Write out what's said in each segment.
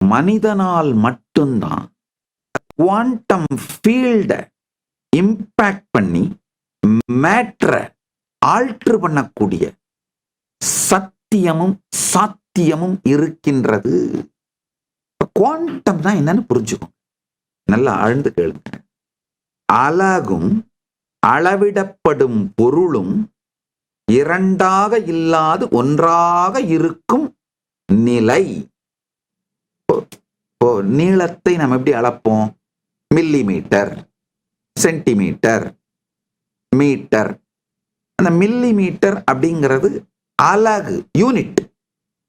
மனிதனால் மட்டும்தான் quantum ஃபீல்ட impact பண்ணி மேட்ரை ஆல்டர் பண்ணக்கூடிய சத்தியமும் சாத்தியமும் இருக்கின்றது. குவாண்டம் தான் என்னன்னு புரிஞ்சுக்கும். நல்லா ஆழ்ந்து கேளுங்க. அலகும் அளவிடப்படும் பொருளும் இரண்டாக இல்லாது ஒன்றாக இருக்கும் நிலை. நீளத்தை நம்ம எப்படி அளப்போம்? Millimetre, centimetre, metre. அந்த மில்லிமீட்டர் அப்படிங்கிறது அலகு, யூனிட்.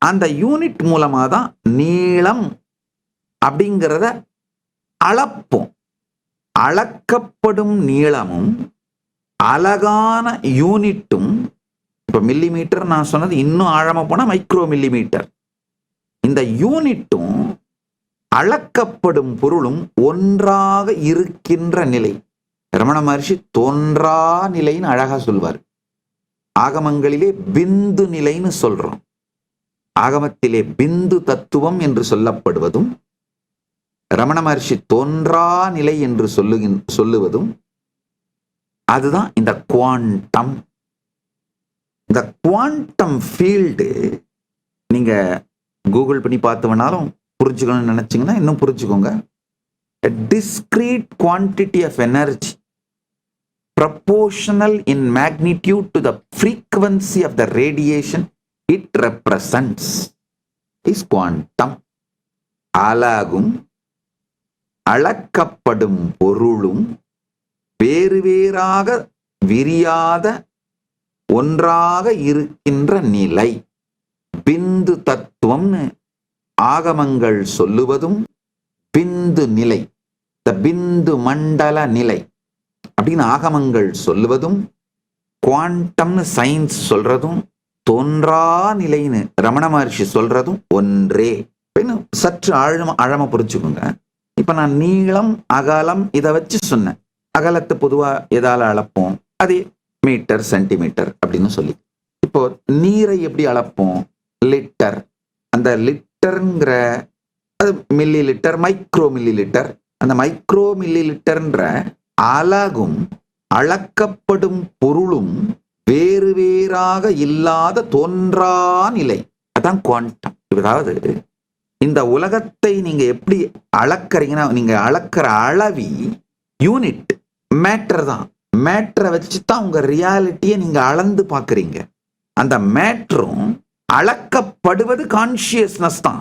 அந்த யூனிட் மூலமா தான் நீளம் அப்படிங்கிறத அளப்போம். அளக்கப்படும் நீளமும் அழகான யூனிட்டும், இப்ப மில்லிமீட்டர் நான் சொன்னது, இன்னும் ஆழமா போனா மைக்ரோ மில்லிமீட்டர். இந்த யூனிட்டும் அளக்கப்படும் பொருளும் ஒன்றாக இருக்கின்ற நிலை. ரமண மகர்ஷி தோன்றா நிலைன்னு அழகா சொல்வார். ஆகமங்களிலே பிந்து நிலைன்னு சொல்றோம். ஆகமத்திலே பிந்து தத்துவம் என்று சொல்லப்படுவதும், ரமண மகர்ஷி தோன்றா நிலை என்று சொல்லுவதும் அதுதான் இந்த குவாண்டம். இந்த குவாண்டம் ஃபீல்டு நீங்க கூகுள் பண்ணி பார்த்தவனாலும் புரிஞ்சுக்கணும்னு நினைச்சீங்கன்னா இன்னும் புரிஞ்சுக்கோங்க. A discrete quantity of energy proportional in magnitude to the frequency of the radiation it represents is quantum. அலகும் அளக்கப்படும் பொருளும் வேறு வேறாக விரியாத ஒன்றாக இருக்கின்ற நிலை பிந்து தத்துவம்னு ஆகமங்கள் சொல்லுவதும், பிந்து நிலை, பிந்து மண்டல நிலை அப்படின்னு ஆகமங்கள் சொல்லுவதும், குவாண்டம்னு சயின்ஸ் சொல்றதும், தோன்றா நிலைன்னு ரமண மகர்ஷி சொல்றதும் ஒன்றே. சற்று ஆழமா புரிச்சுக்கோங்க. இப்ப நான் நீளம் அகலம் இதை வச்சு சொன்னேன். அகலத்தை பொதுவா எதால அளப்போம்? அதே மீட்டர், சென்டிமீட்டர் அப்படின்னு சொல்லி. இப்போ நீரை எப்படி அளப்போம்? லிட்டர். அந்த லிட்டர்ங்கிற அது milli litre, micro milli litre. அந்த மைக்ரோ மில்லி லிட்டர்ன்ற அலகும் அளக்கப்படும் பொருளும் வேறு வேறாக இல்லாத தோன்றா நிலை. அதான் குவாண்டம். அதாவது இந்த உலகத்தை நீங்க எப்படி அளக்கிறீங்கன்னா, நீங்க அளக்கிற அளவி யூனிட் மேட்டர் தான். மேட்டரை வச்சுதான் உங்க ரியாலிட்டியை நீங்க அளந்து பாக்குறீங்க. அந்த மேட்டரும் அளக்கப்படுவது கான்சியஸ்னஸ் தான்.